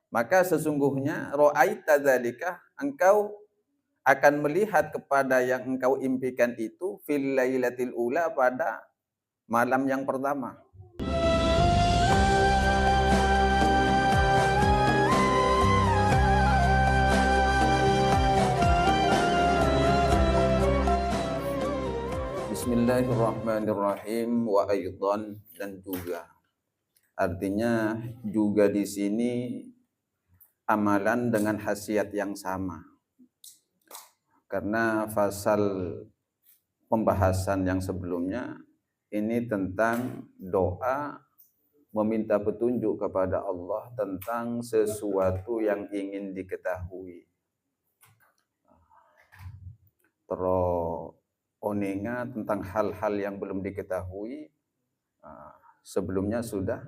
Maka sesungguhnya ra'aita dzalika, engkau akan melihat kepada yang engkau impikan itu fil lailatil ula, pada malam yang pertama. Bismillahirrahmanirrahim. Wa aidan, dan juga. Artinya juga di sini amalan dengan khasiat yang sama. Karena fasal pembahasan yang sebelumnya ini tentang doa meminta petunjuk kepada Allah tentang sesuatu yang ingin diketahui. Terus onenga tentang hal-hal yang belum diketahui sebelumnya sudah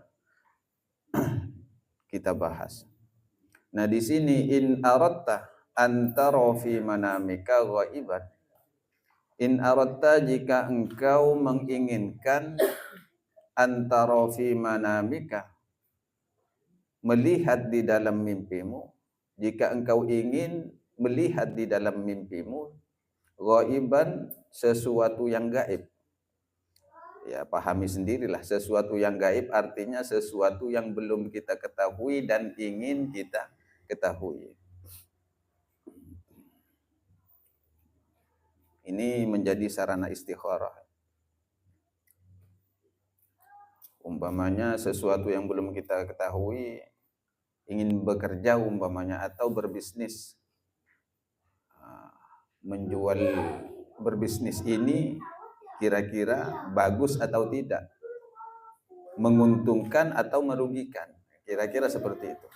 kita bahas. Nah, di sini in aratta antara fi manamika ghaiban. In aratta, jika engkau menginginkan antara fi manamika, melihat di dalam mimpimu, jika engkau ingin melihat di dalam mimpimu ghaiban, sesuatu yang gaib. Ya, pahami sendirilah, sesuatu yang gaib artinya sesuatu yang belum kita ketahui dan ingin kita ketahui. Ini menjadi sarana istikharah. Umpamanya sesuatu yang belum kita ketahui, ingin bekerja umpamanya atau berbisnis. Menjual berbisnis ini kira-kira bagus atau tidak, menguntungkan atau merugikan, kira-kira seperti itu.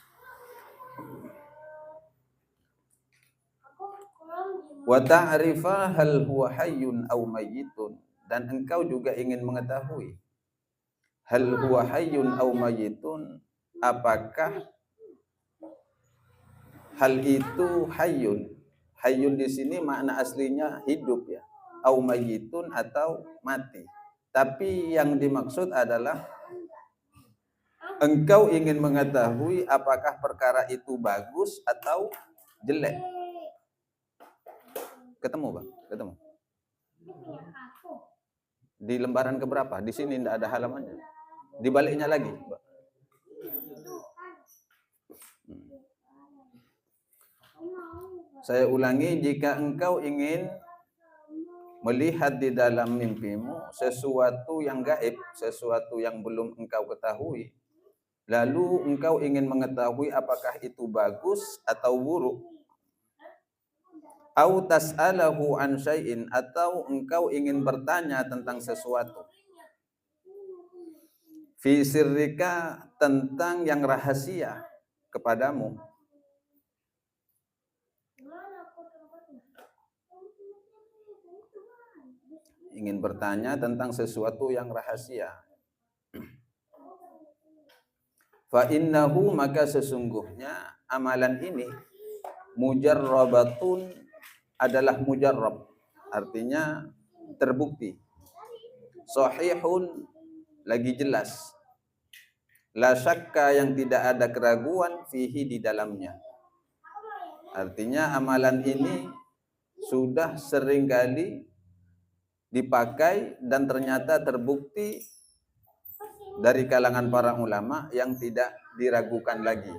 Wa ta'rifa hal huwa hayyun aw mayyitun, dan engkau juga ingin mengetahui hal huwa hayyun aw mayyitun, apakah hal itu hayyun. Hayyun di sini makna aslinya hidup ya, aw mayyitun atau mati. Tapi yang dimaksud adalah engkau ingin mengetahui apakah perkara itu bagus atau jelek. Ketemu Bang? Ketemu. Di lembaran keberapa? Di sini tidak ada halamannya. Di baliknya lagi. Saya ulangi, jika engkau ingin melihat di dalam mimpimu sesuatu yang gaib, sesuatu yang belum engkau ketahui, lalu engkau ingin mengetahui apakah itu bagus atau buruk, au tas'alahu an syai'in, atau engkau ingin bertanya tentang sesuatu, fi sirrika, tentang yang rahasia kepadamu, ingin bertanya tentang sesuatu yang rahasia. Fa innahu, maka sesungguhnya amalan ini mujarrabatun, adalah mujarrab, artinya terbukti. Sahihun, lagi jelas. La syakka, yang tidak ada keraguan, fihi, di dalamnya. Artinya amalan ini sudah seringkali dipakai dan ternyata terbukti dari kalangan para ulama yang tidak diragukan lagi.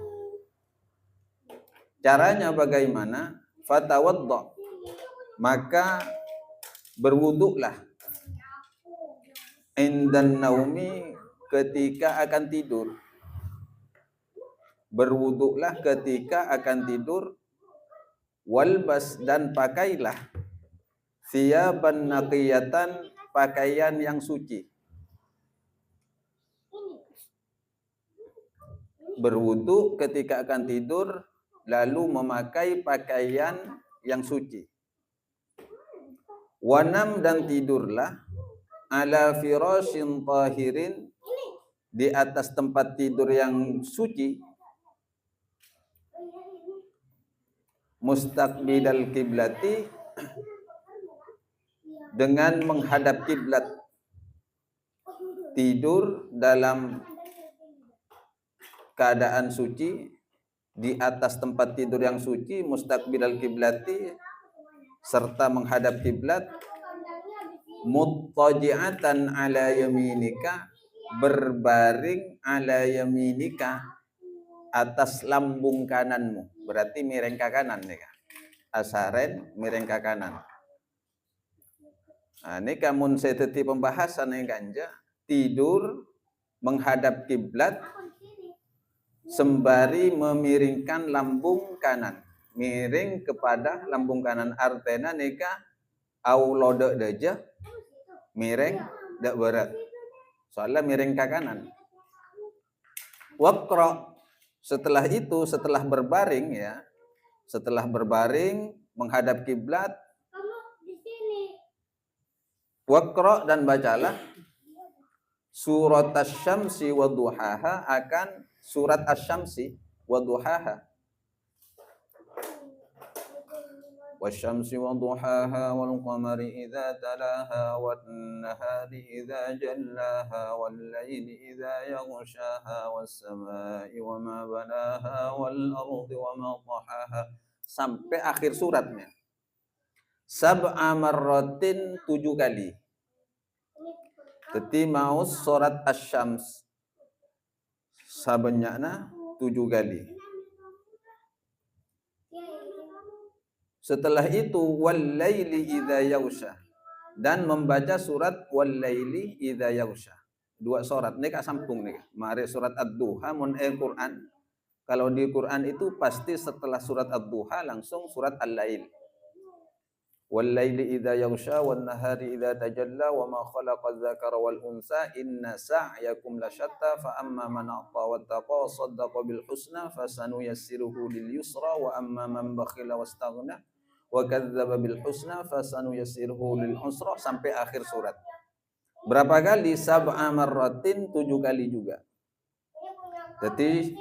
Caranya bagaimana? Fatawadda, maka berwuduklah, indan naumi, ketika akan tidur. Berwuduklah ketika akan tidur. Walbas, dan pakailah thiyaban naqiyatan, pakaian yang suci. Berwudu ketika akan tidur, lalu memakai pakaian yang suci. Wanam, dan tidurlah, ala firashin tahirin, di atas tempat tidur yang suci, mustaqbilal kiblati, dengan menghadap kiblat. Tidur dalam keadaan suci di atas tempat tidur yang suci, mustaqbilal kiblati, serta menghadap kiblat, muttaji'atan ala yaminika, berbaring ala yaminika, atas lambung kananmu. Berarti miring ke kanan nih, asaren miring ke kanan. Nah, ini kamun seteti pembahasan yang ganja, tidur menghadap kiblat sembari memiringkan lambung kanan, miring kepada lambung kanan. Artena nikah aulode deja miring dak berat, soalnya miring ke kanan. Wakro, setelah itu, setelah berbaring ya, setelah berbaring menghadap kiblat, wakro dan bacalah surat asy-syamsi wa duhaha, akan surat asy-syamsi wa duhaha. Wasyamsi wa duhaha wal qamari idza talaha wan nahari idza jallaha wal laili idza yaghshaha was samai wa ma banaha wal ardi wa ma tahaha, sampai akhir suratnya. Sab'a marratin, 7 kali. Jadi mau surat asy-syams sabanyana 7 kali. Setelah itu wal laili idza yaghsha, dan membaca surat wal laili idza yaghsha. 2 surat ini kak sampung nih. Mari surat ad-duha mun Quran. Kalau di Quran itu pasti setelah surat ad-duha langsung surat al-lail. Wal laili idza yaghsha wan nahari idza tajalla wa ma khalaqa dzakara wal unsa inna sa'yakum lasyatta fa amma man ata wattaqa saddaqa bil husna fasanuyassiruhu lil yusra wa amma man bakhila wastaghna wa kadzdzaba bil husna fasanuyassiruhu lil usra, sampai akhir surat. Berapa kali? Sab'a marratin, 7 kali juga. Jadi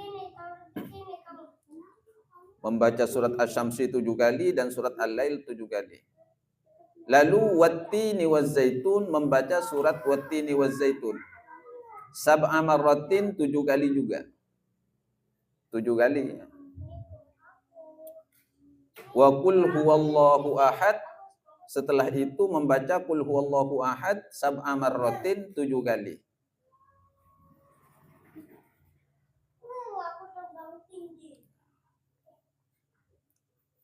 membaca surat asy-syamsi 7 kali dan surat al-lail 7 kali. Lalu wattini waz-zaitun, membaca surat wattini waz-zaitun sab'a marratin, 7 kali juga. 7 kali. Wa qul huwallahu ahad, setelah itu membaca qul huwallahu ahad sab'a marratin, 7 kali.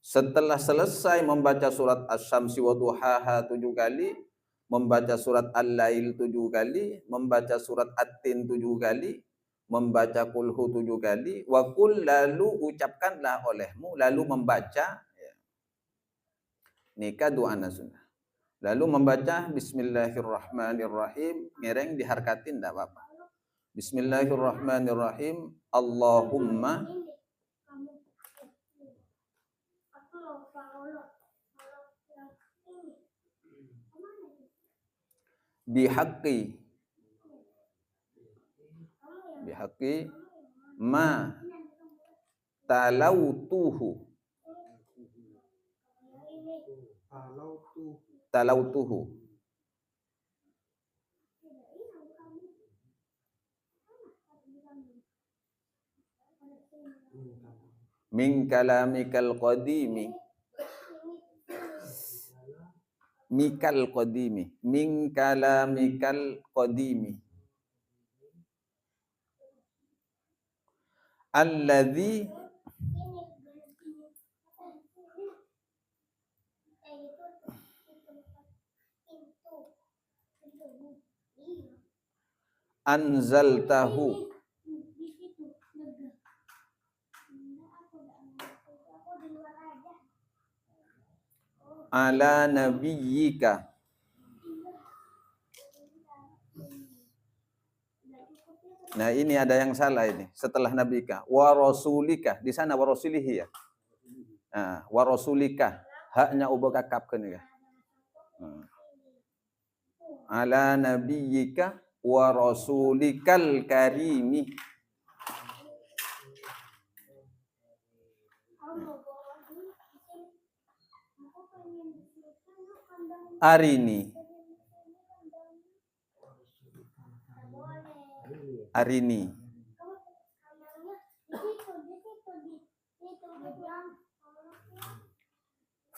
Setelah selesai membaca surat asy-syamsi wa duhaha 7 kali, membaca surat al-lail 7 kali, membaca surat at-tin 7 kali, membaca qulhu 7 kali, wa qul, lalu ucapkanlah olehmu, lalu membaca ya. Nikah doa sunnah. Lalu membaca bismillahirrahmanirrahim, miring diharkatin enggak apa-apa. Bismillahirrahmanirrahim. Allahumma bihaqqi ma talautuhu min kalamikal qadimi min kalamikal qadimi alladzi anzaltahu ala nabiyyika Nah, ini ada yang salah ini. Setelah nabika, wa rasulika. Di sana wa rasulihi ya. Nah, wa rasulika. Haknya ubah kakapkan ya. Ala nabiyyika wa rasulikal karimi. Arini.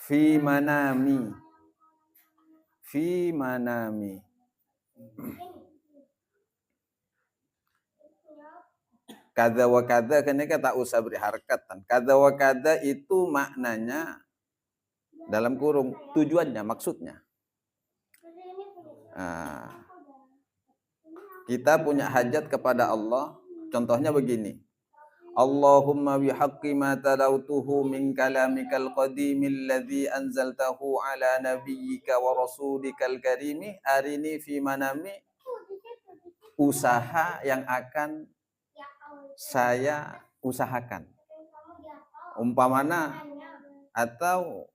Fi manami. Fi manami. Kada wa kada kan tak usah beri harkatan. Kada wa kada itu maknanya dalam kurung, tujuannya, maksudnya. Nah, kita punya hajat kepada Allah, contohnya begini. Allahumma bihaqqi ma talautuhu min kalamikal qadimil ladzi anzaltahu ala nabiyyika wa rasulikal karimi arini fi manami, usaha yang akan saya usahakan. Umpamana atau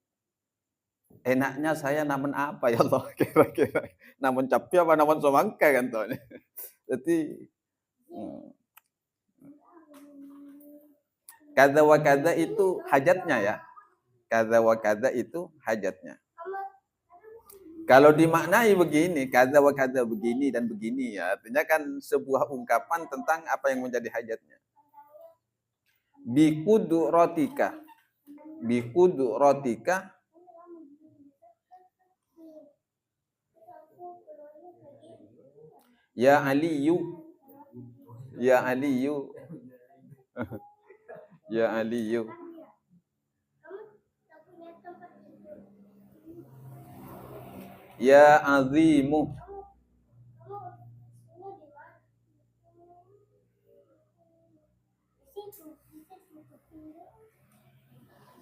enaknya saya namun apa ya Allah kira-kira. Namun capi apa namun somangka kan toh. Jadi kada wa kada itu hajatnya ya. Kada wa kada itu hajatnya. Kalau dimaknai begini, kada wa kada begini dan begini ya, artinya kan sebuah ungkapan tentang apa yang menjadi hajatnya. Biqudratika. Biqudratika. Ya Aliyu. Ya Aliyu. Ya Aliyu. Ya Azimu.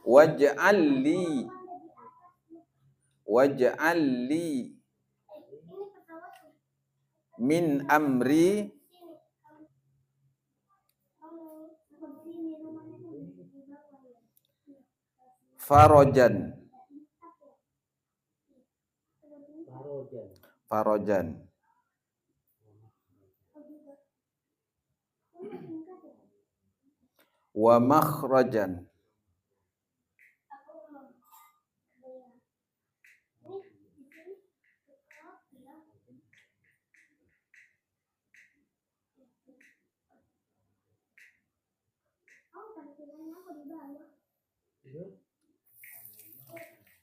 Waj'alli. Waj'alli min amri farajan. Farajan. Wa makhrajan.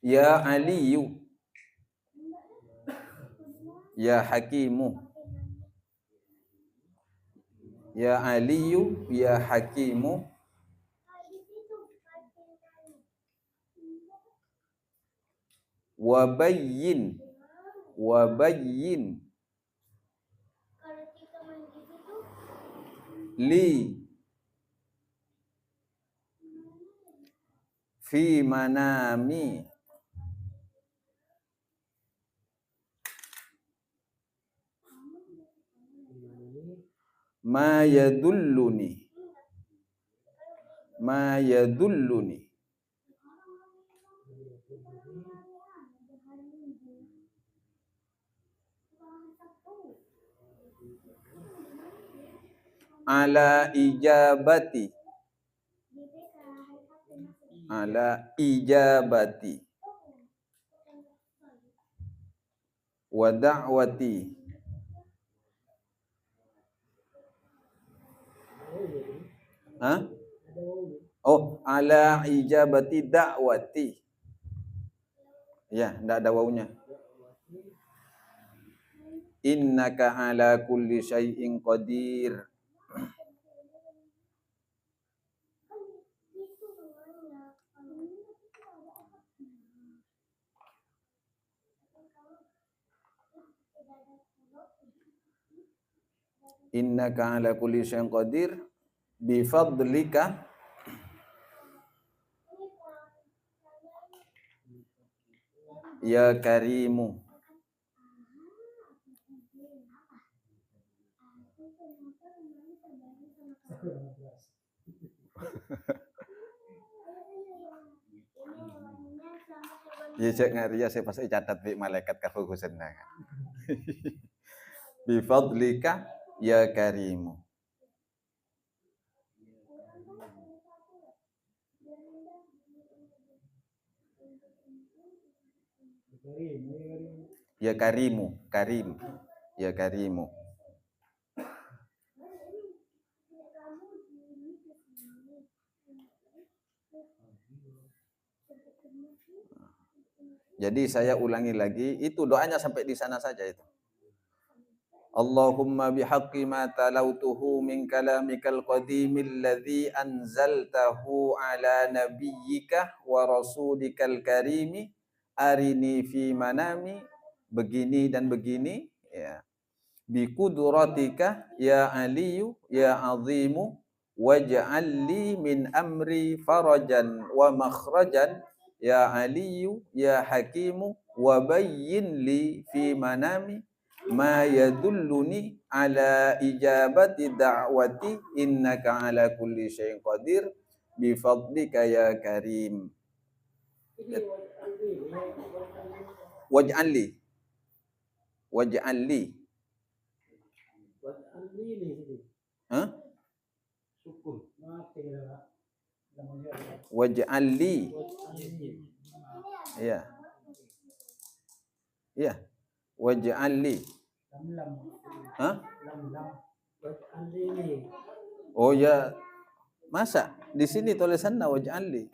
Ya Aliyu. Ya Hakimu. Ya Aliyu, ya Hakimu. Wabayyin. Wabayyin. Li. Fi manami. Ma yadulluni. Ma yadulluni. Ala ijabati. Ala ijabati. Wa da'wati. Hah? Oh, ala ijabati da'wati. Ya, enggak ada wawunya. Innaka ala kulli syai'in qadir. Innaka ala kulli syai'in qadir bifadlika ya karimu. Ya cek ngari ya saya pasti catat di malaikat kafugusan kan. Bifadlika ya karimu. Ya karimu, karim. Ya karimu. Jadi saya ulangi lagi, itu doanya sampai di sana saja itu. Allahumma bihaqqi ma talautuhu min kalamikal qadimil ladzi anzaltahu ala nabiyyika wa rasulikal karimi arini fi manami begini dan begini ya. Bi qudratika ya aliyu ya azimu waj'al li min amri farajan wa makhrajan ya aliyu ya hakimu wa bayyin li fi manami ma yadulluni ala ijabati da'wati innaka ala kulli syai'in qadir bi fadlika ya karim. Waj'al li Hah? Waj'al li. Iya. Iya. Waj'al li. Hah? Oh ya. Masa di sini tulisannya waj'al li.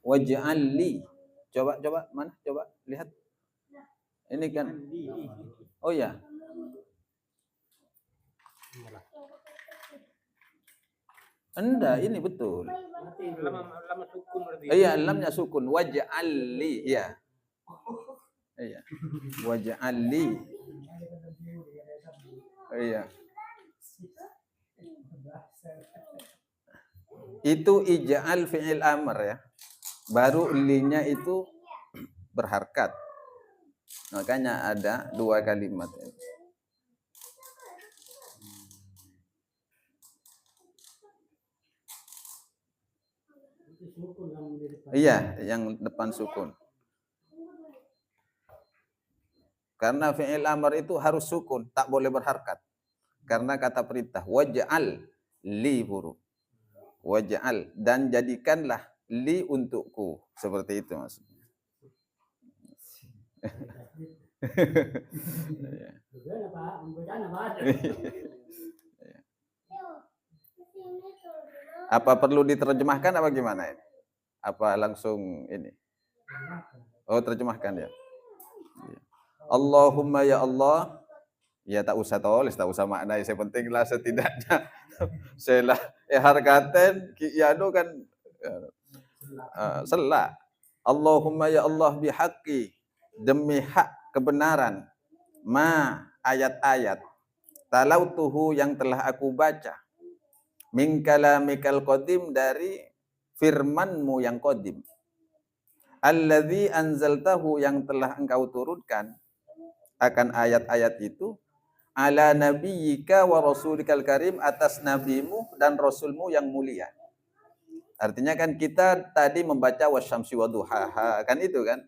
Waj'al li. Coba mana? Coba lihat. Ini kan. Oh ya. Enggak, ini betul. Lam sukun berarti. Iya, lamnya sukun. Waj'al li. Iya. Iya. Waj'al li. Iya. Itu ij'al fi'il amr ya. Baru linya itu berharkat. Makanya ada dua kalimat. Iya, yang depan sukun. Karena fi'il amr itu harus sukun, tak boleh berharkat. Karena kata perintah, waj'al li huruf. Waj'al, dan jadikanlah li untukku. Seperti itu maksudnya. Apa perlu diterjemahkan apa gimana ini? Apa langsung ini? Oh, terjemahkan ya. Allahumma ya Allah. Ya tak usah tulis, tak usah makna. Yang pentinglah setidaknya saya harkaten ya kan selak. Allahumma ya Allah bihaqqi, demi hak kebenaran, ma ayat-ayat talautuhu yang telah aku baca, min kalamikal qadim dari firmanmu yang qadim, alladzi anzaltahu yang telah engkau turunkan akan ayat-ayat itu, ala nabiyyika wa rasulikal karim, atas nabimu dan rasulmu yang mulia. Artinya kan kita tadi membaca wasyamsi waduhaha, kan itu kan?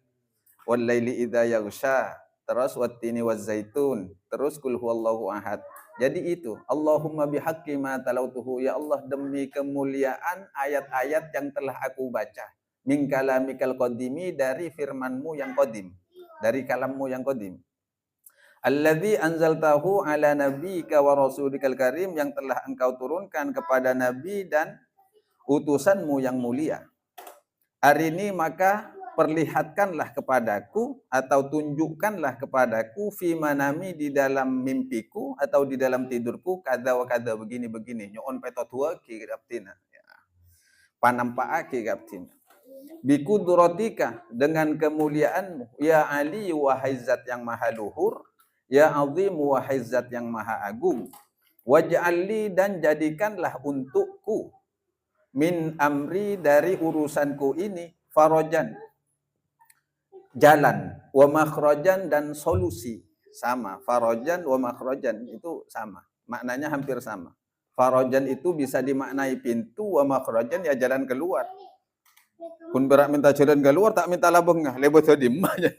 Wal laili idza yaghsha, terus wattini wazzaitun, terus qul huwallahu ahad. Jadi itu, Allahumma bihaqqi ma talautuhu, ya Allah demi kemuliaan ayat-ayat yang telah aku baca. Min kalamikal qadimi, dari firmanmu yang qadim, dari kalammu yang qadim. Alladzi anzaltahu ala nabiyyika wa rasulikal karim, yang telah engkau turunkan kepada nabi dan utusanmu yang mulia. Arini, maka perlihatkanlah kepadaku atau tunjukkanlah kepadaku, fi manami, di dalam mimpiku atau di dalam tidurku, kada wa kada begini-begini. Nyoon petotua ki gaptina. Panampaake gaptina. Bi qudratika, dengan kemuliaanmu, ya Ali wahai zat yang maha luhur, ya Azim wahai zat yang maha agung, waj'alli, dan jadikanlah untukku, min amri, dari urusanku ini, farajan, jalan, wa makhrajan, dan solusi. Sama, farajan wa makhrajan itu sama, maknanya hampir sama. Farajan itu bisa dimaknai pintu, wa makhrajan ya jalan keluar. Kun berak minta jalan keluar, tak minta labengah, lebih tadi mahnya.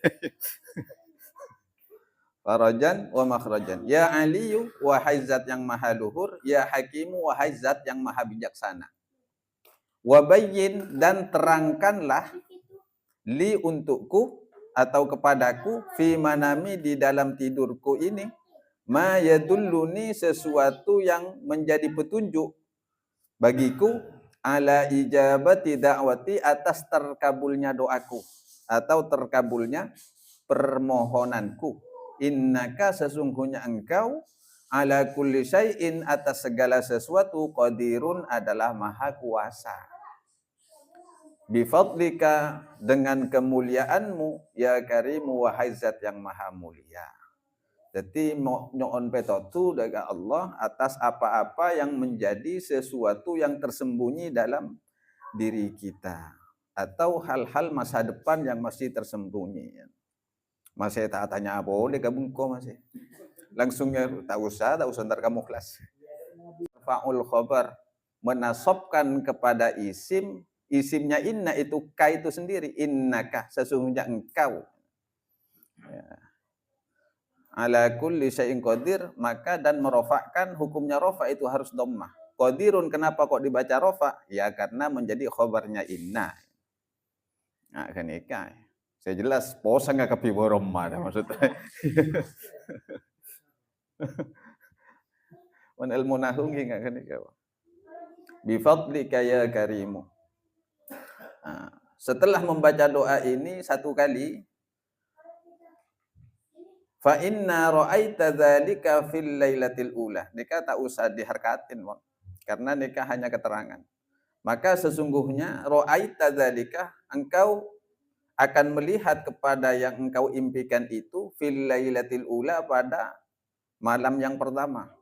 Farajan wa makhrajan. Ya Aliyu wahai zat yang maha luhur, ya Hakimu wahai zat yang maha bijaksana. Wa bayyin, dan terangkanlah, li untukku atau kepadaku fi manami di dalam tidurku ini ma yadulluni sesuatu yang menjadi petunjuk bagiku ala ijabati da'wati atas terkabulnya doaku atau terkabulnya permohonanku. Innaka sesungguhnya engkau ala kulli syai'in atas segala sesuatu qadirun adalah maha kuasa. Bifadlika dengan kemuliaanmu ya karimu wahai zat yang maha mulia. Jadi nyoon petotu dari Allah atas apa-apa yang menjadi sesuatu yang tersembunyi dalam diri kita atau hal-hal masa depan yang masih tersembunyi. Masih tak tanya apa boleh gabung kok masih. Langsungnya tak usah ntar kamu kelas. Fa'ul khabar menasabkan kepada isimnya inna itu ka itu sendiri, innaka sesungguhnya engkau. Ya. Ala kulli syai'in qadir, maka dan merofakkan hukumnya rofa itu harus dhammah. Qadirun kenapa kok dibaca rofa? Ya karena menjadi khabarnya inna. Nah, kan ikai. Saya jelas posa enggak kepiboroma maksudnya. Wan ilmu nahwu enggak kan ikai. Bi fadlika ya karimu. Nah, setelah membaca doa ini satu kali fa inna ra'aita dzalika fil lailatil ula. Nikah tak usah diharkatin, karena nikah hanya keterangan. Maka sesungguhnya ra'aita dzalika engkau akan melihat kepada yang engkau impikan itu fil lailatil ula pada malam yang pertama.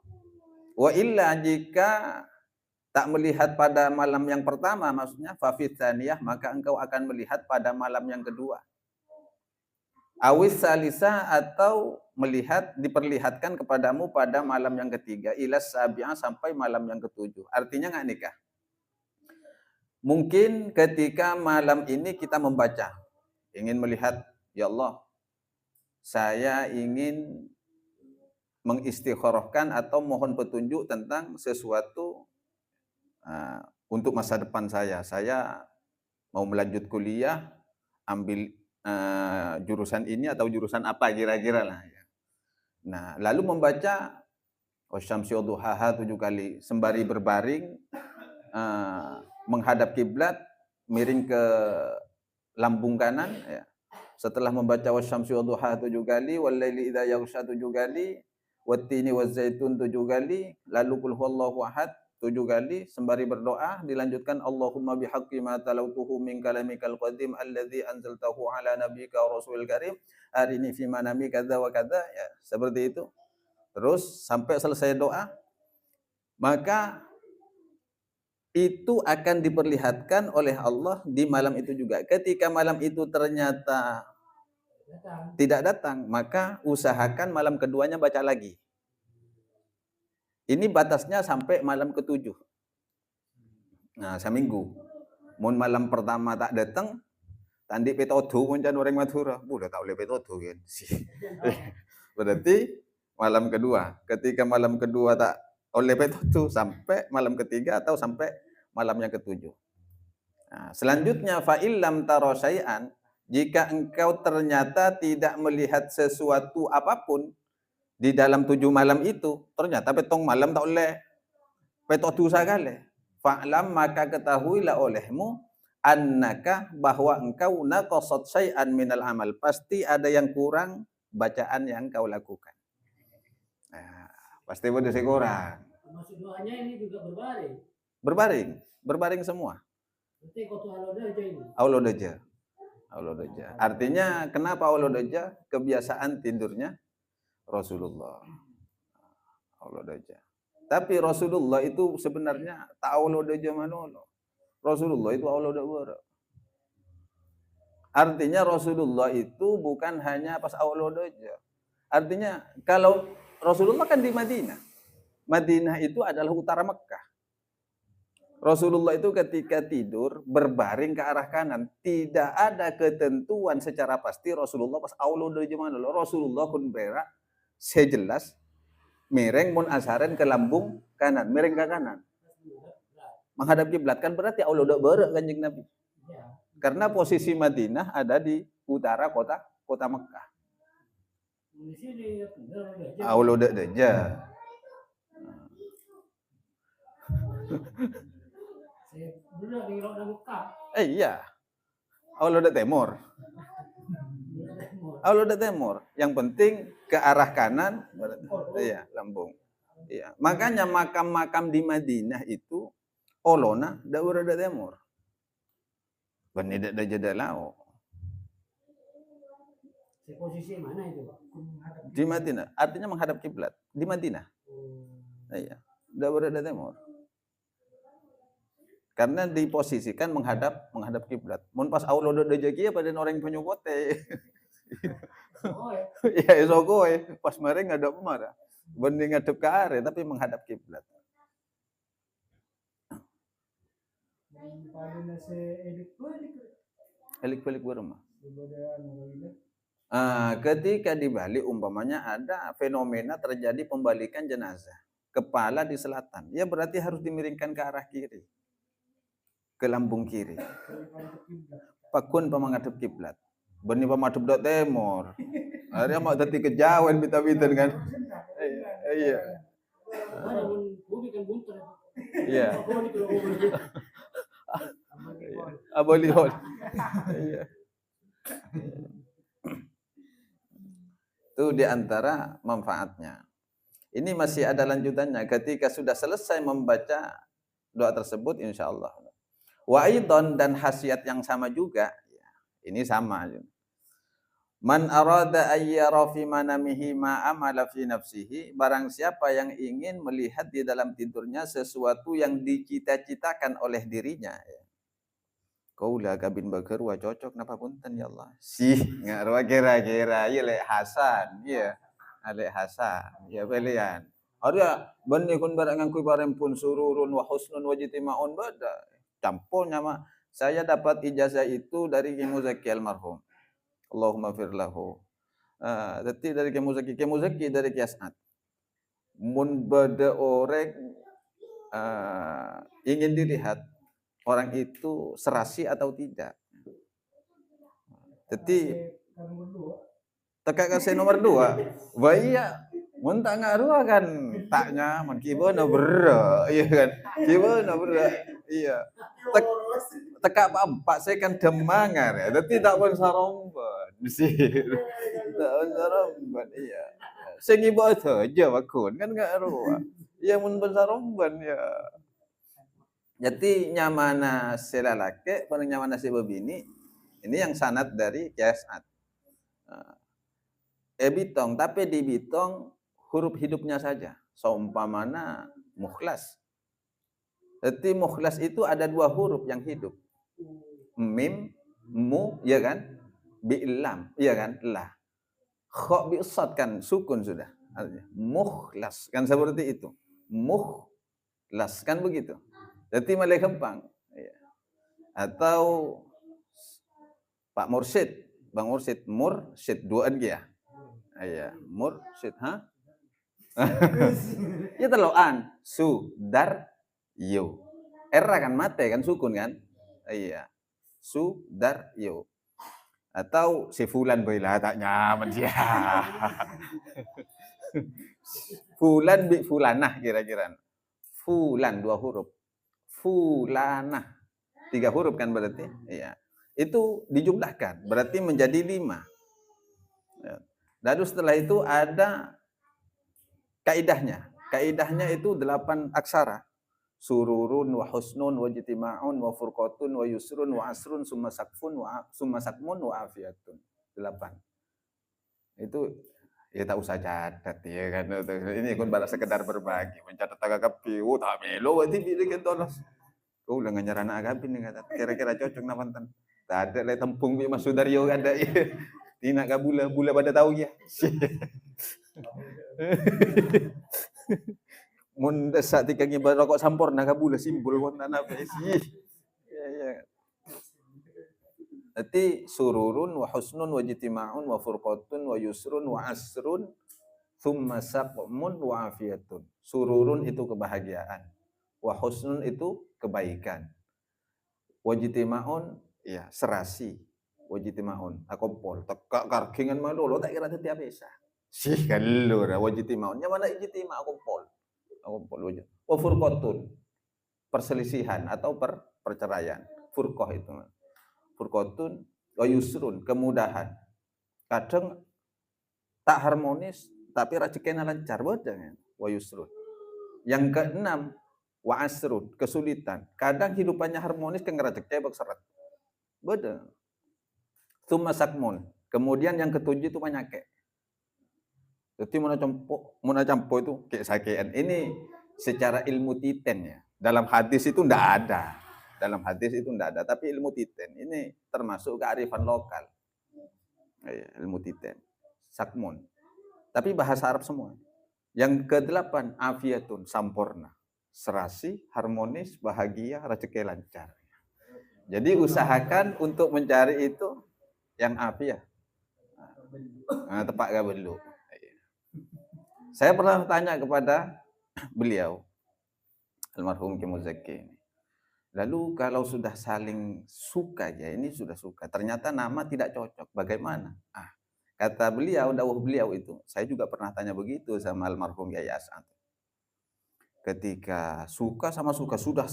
Wa illa jika tak melihat pada malam yang pertama maksudnya fa fit tsaniyah maka engkau akan melihat pada malam yang kedua. Awis salisa atau melihat diperlihatkan kepadamu pada malam yang ketiga ilas sabi'ah sampai malam yang ketujuh. Artinya enggak nikah. Mungkin ketika malam ini kita membaca ingin melihat ya Allah saya ingin mengistikharahkan atau mohon petunjuk tentang sesuatu untuk masa depan saya. Saya mau melanjut kuliah ambil jurusan ini atau jurusan apa kira-kira lah. Nah, lalu membaca wasyamsi wadduhaha 7 kali sembari berbaring menghadap kiblat, miring ke lambung kanan ya. Setelah membaca wasyamsi wadduhaha 7 kali, walaili idza yaghsha 7 kali, wattini wazzaitun 7 kali, lalu qul huwallahu ahad 7 kali sembari berdoa dilanjutkan Allahumma bihaqqi ma talautuhu min kalamikal qadim alladzi anzaltahu ala nabiyyika rasulil karim arini fi manami kadza wa kadza ya seperti itu. Terus sampai selesai doa maka itu akan diperlihatkan oleh Allah di malam itu juga. Ketika malam itu ternyata tidak datang, maka usahakan malam keduanya baca lagi. Ini batasnya sampai malam ke-7. Nah, seminggu. Mun malam pertama tak datang, tandi petodo muncan orang Madura. Udah tak boleh petodo kan. Berarti malam kedua. Ketika malam kedua tak oleh petodo sampai malam ketiga atau sampai malam yang ke-7. Nah, selanjutnya fa illam tara syai'an, jika engkau ternyata tidak melihat sesuatu apapun di dalam 7 malam itu, ternyata petong malam tak oleh petodu sakale. Fa'lam maka ketahuilah olehmu annaka bahwa engkau naqasat syai'an minal amal, pasti ada yang kurang bacaan yang kau lakukan. Nah, pasti ada yang kurang. Masuk doanya ini juga berbaring. Berbaring semua. Berarti kotu aulodaja ini. Aulodaja. Artinya kenapa aulodaja? Kebiasaan tidurnya Rasulullah. Aulodaja. Tapi Rasulullah itu sebenarnya tak aulodaja manolo. Rasulullah itu aulodaja. Artinya Rasulullah itu bukan hanya pas aulodaja. Artinya kalau Rasulullah kan di Madinah. Madinah itu adalah utara Mekah. Rasulullah itu ketika tidur berbaring ke arah kanan, tidak ada ketentuan secara pasti Rasulullah pas aulodaja manolo. Rasulullah kun berak sejelas mereng mun asaren ke lambung kanan, mereng ke kanan. Menghadap kiblat kan berarti auloda berak Kanjeng Nabi. Karena posisi Madinah ada di utara kota kota Mekah. Di sini benar aja. Aulo dak deja. Saya benar di Rok Mekah. Iya. Aulo dak timur. Aulo dak timur. Yang penting ke arah kanan, iya, lambung. Iya. Makanya makam-makam di Madinah itu olona dak ura dak timur. Bani dak jeda lao. Posisi mana itu? Di Madinah, artinya menghadap kiblat. Di Madinah. Iya. Dak ura dak timur. Karena diposisikan menghadap kiblat. Mun pas aulo dak dejaki pada orang penyobote. Oh ya. Ya isogoe pas mare ngadep marah. Bening ngadep ke are tapi menghadap kiblat. Elik-elik berumah. Ketika di Bali umpamanya ada fenomena terjadi pembalikan jenazah. Kepala di selatan. Ya berarti harus dimiringkan ke arah kiri. Ke lambung kiri. Pakun pemangadep kiblat. Beni pemadep dok timur. Akhirnya mak dadi kejawen bita-bita kan. Iya. Iya. Abolihon. Iya. Itu diantara manfaatnya. Ini masih ada lanjutannya. Ketika sudah selesai membaca doa tersebut, insya Allah. Wa aidan, dan khasiat yang sama juga. Ini sama. Man arada ayyara fi manamihi ma amala fi nafsihi, barang siapa yang ingin melihat di dalam tidurnya sesuatu yang dicita-citakan oleh dirinya. Kaulah kabin bager wa cocok napa punten ya Allah. Sih ngarwa kira-kira ya lek Hasan, ya. Lek Hasan, ya pilihan. Arya bani kun barang ngangkui bareng pun sururun wa husnun wa jitimaun bada. Campurnya mah saya dapat ijazah itu dari Ki Muzaki almarhum. Allahumma firlahu. Jadi dari Ki Muzaki dari Ki As'ad. Mun bada orang ingin dilihat orang itu serasi atau tidak. Jadi teka kasih nomor 2. Wah iya, mun tak ngaruh kan tak nyaman. Gimana bro? Iya kan? Gimana bro? Iya. Teka Pak saya kan demangar ya. Jadi tak pun saromban. Sih. Tak pun saromban iya. Sing ibadah aja wakun kan enggak ngaruh. Iya mun saromban ya. Jadi nyamana selalake, paling nyamana si bebini, ini yang sanad dari Kiasat. Bitong, tapi di bitong huruf hidupnya saja. Seumpamana mukhlas. Jadi mukhlas itu ada 2 huruf yang hidup. Mim, mu, ya kan? Bi'lam, ya kan? Lah. Kha bi'sad kan sukun sudah. Artinya mukhlas kan seperti itu. Mukhlas kan begitu. Jadi malah gampang. Atau Pak Mursyid, Bang Mursyid, Mursyid duaan dia. Iya, Mursyid, ha? Ya teloan, sudar yo. Era kan mate kan sukun kan? Iya. Sudar yo. Atau si fulan boilah tak nyaman dia. Fulan bi fulanah kira-kira. Fulan 2 huruf. Fulanah 3 huruf kan berarti? Iya. Itu dijumlahkan, berarti menjadi 5. Lalu setelah itu ada kaidahnya. Kaidahnya itu 8 aksara. Sururun wa husnun wa jitima'un wa furqatun wa yusrun wa asrun summa sakmun wa afiyatun. 8. Itu ya tak usah catat ya kan. Ini kan baru sekedar berbagi, mencatat agak piu tak melo berarti bikin tolos. Kau udah ngenyarana agapin nih kata. Kira-kira cocok napanten. Tak ada le tempung bi Mas Sudaryo ada. Tina kabula bula pada tahu ya. Mun desa tika ngibar rokok sampurna kabula simbol wonten apa sih. Ya. Jadi sururun wa husnun wa jitima'un wa furqatun wa yusrun wa asrun thumma saqmun wa afiyatun. Sururun itu kebahagiaan. Wa husnun itu kebaikan. Wa jitima'un ya serasi. wajitimaun akompol tekak kargingan mah lo tak kira tiap biasa sih kalau wajitimaun nya mana ijtima akompol wajib wa furqatun perselisihan atau perceraian furqah itu furqatun wa yusrun kemudahan kadang tak harmonis tapi rezekina lancar betul wa yusrun. Yang keenam wa asrun kesulitan kadang hidupannya harmonis kan rezeki berseret betul. Tsumma sakmun kemudian yang ketujuh itu penyakit. Jadi muna campo itu kayak sakean ini secara ilmu titen ya. Dalam hadis itu ndak ada. Dalam hadis itu ndak ada, tapi ilmu titen ini termasuk kearifan lokal. Ilmu titen. Sakmun. Tapi bahasa Arab semua. Yang kedelapan afiatun sampurna. Serasi, harmonis, bahagia, rezeki lancar. Jadi usahakan untuk mencari itu yang afiat. Nah, tepak gak belum. Saya pernah tanya kepada beliau, almarhum Ki Muzaki. Lalu kalau sudah saling suka ya, ini sudah suka, ternyata nama tidak cocok, bagaimana? Kata beliau, dawuh beliau itu, saya juga pernah tanya begitu sama almarhum Yai As'ad. Ketika suka sama suka, sudah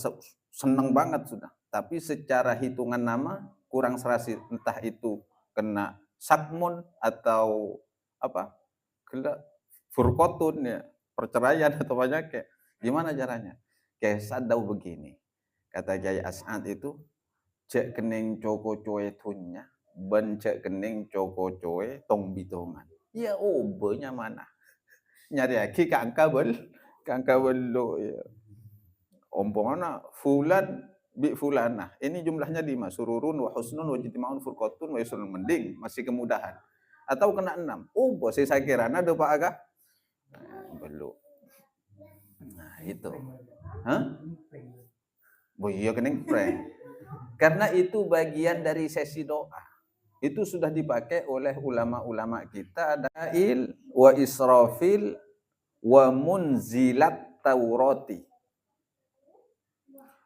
seneng banget sudah. Tapi secara hitungan nama kurang serasi, entah itu kena sakmun atau apa, furqotun ya, perceraian atau banyak kayak gimana caranya? Kayak sadau begini. Kata Kiai As'ad itu, cek kening coko coe tunya, ben cek kening coko coe tong bitongan. Ya obenya mana? Nyari lagi kangka belo ya. Ompongana fulan bi fulana. Ini jumlahnya 5, sururun wa husnun wa jitimaun furqotun wa yusrun mending, masih kemudahan. Atau kena 6. Oh, bos saya kira ada Pak Aga? Belum. Nah, itu. Hah? Oh iya kening prank. Karena itu bagian dari sesi doa. Itu sudah dipakai oleh ulama-ulama kita, Dail wa Israfil wa munzilat Taurati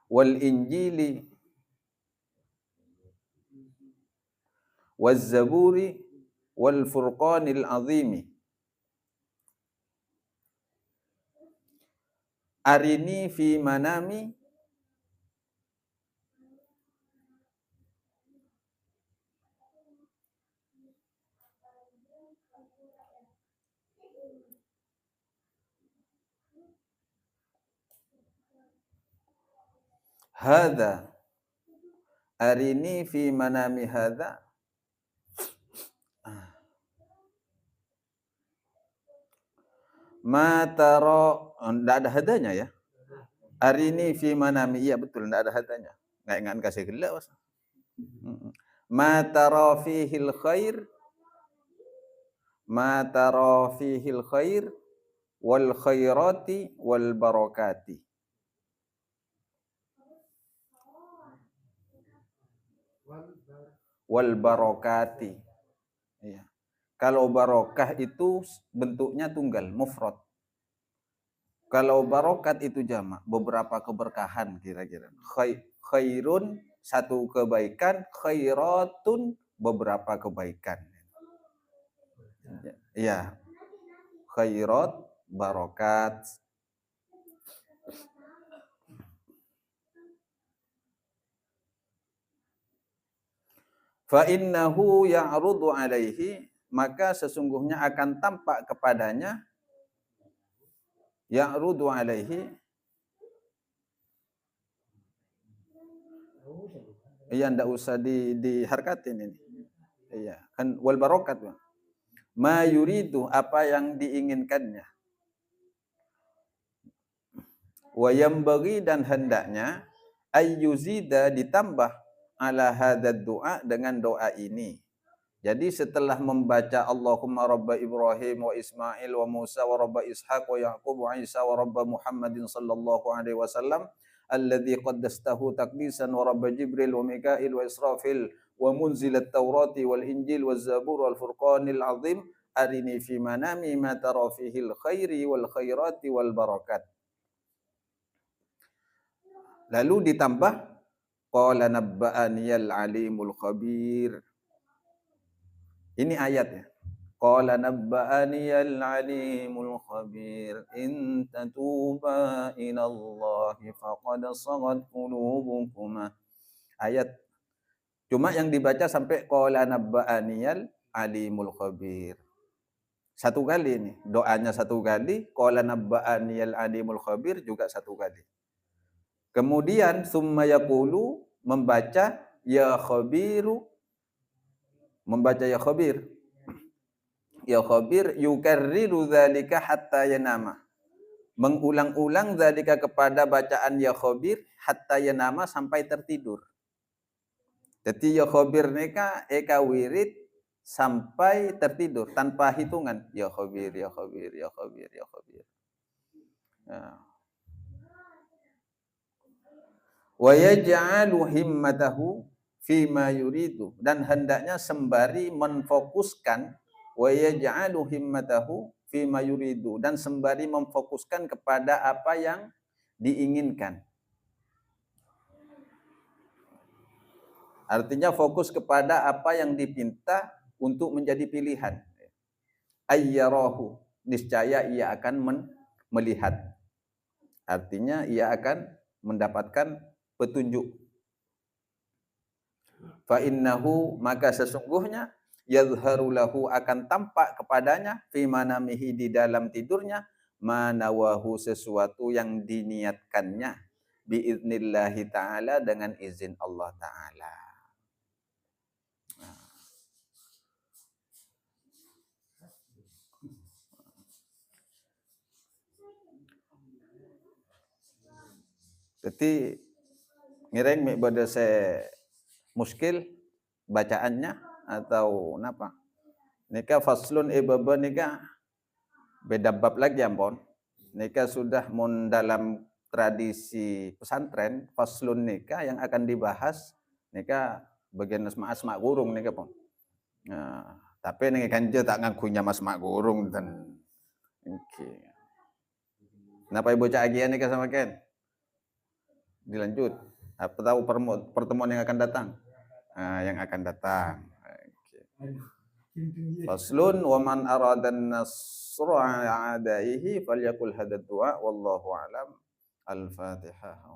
wal Injili waz Zaburi wal Furqanil Azimi. Arini fi manami hadza arini fi manami hadza ma taro enggak ada hadanya ya. Arini fi manami iya betul enggak ada hadanya. Enggak ingat kasih gelak Mas. Ma tara fihil khair ma tara fihil khair wal khairati wal barakati. Wal barakati. Iya. Kalau barokah itu bentuknya tunggal, mufrad. Kalau barokat itu jamak, beberapa keberkahan kira-kira. Khairun satu kebaikan, khairatun beberapa kebaikan. Iya. Khairat, barokat. Fa innahu ya'rudu alaihi, maka sesungguhnya akan tampak kepadanya ya'rudu alaihi. Iya, ndak usah diharkatin ini. Iya, kan wal barokat. Ma yuridu, apa yang diinginkannya. Wa yambaghi, dan hendaknya ayyuzida, ditambah ala hadzal doa, dengan doa ini. Jadi setelah membaca Allahumma rabba Ibrahim wa Ismail wa Musa wa rabba Ishaq wa Yaqub wa Isa wa rabba Muhammadin sallallahu alaihi wasallam alladzi qaddastahu taqdisan wa rabba Jibril wa Mikail wa Israfil wa munzilat Taurati wal Injil waz Zabur wal Furqanil Azim arini fi manami ma tara fihil khairi wal khairati wal barakat. Lalu ditambah qala nabba'aniyal alimul khabir. Ini ayatnya. Qala nabba'aniyal alimul khabir in tatuba ilallahi faqad sagat qulubukuma. Ayat. Cuma yang dibaca sampai qala nabba'aniyal alimul khabir. Satu kali ini, doanya satu kali, qala nabba'aniyal alimul khabir juga satu kali. Kemudian summa yaqulu membaca ya khabiru, membaca ya khabir. Ya khabir yukarriru dzalika hatta yanama. Mengulang-ulang dzalika kepada bacaan ya khabir hatta yanama sampai tertidur. Jadi ya khabir nika eka wirid sampai tertidur tanpa hitungan. Ya khabir, ya khabir, ya khabir, ya khabir. Wa yaj'alu himmatahu fima yuridu, dan hendaknya sembari menfokuskan wa yaj'alu himmatahu fima yuridu, dan sembari memfokuskan kepada apa yang diinginkan. Artinya fokus kepada apa yang dipinta untuk menjadi pilihan. Ayyarahu, niscaya ia akan melihat. Artinya ia akan mendapatkan petunjuk. Fa innahu, maka sesungguhnya yadhharu lahu, akan tampak kepadanya fi manamihi, di dalam tidurnya, manawahu, sesuatu yang diniatkannya, biiznillahi ta'ala, dengan izin Allah ta'ala. Jadi ngiring mi pada se muskil bacaannya atau napa? Nika faslun ibaba nika beda bab lagi ampun. Nika sudah mun dalam tradisi pesantren, faslun nika yang akan dibahas nika bagian asma gurung nika pun. Nah, tapi nika kanje tak ngakunya asma gurung dan okay. Napa ibu cak agian nika sama Ken? Dilanjut. Apa tahu pertemuan yang akan datang? Nah, yang akan datang. Faslun wa man aradan nasra a'daihi falyakul hadad du'a wallahu alam. Al-Fatihah.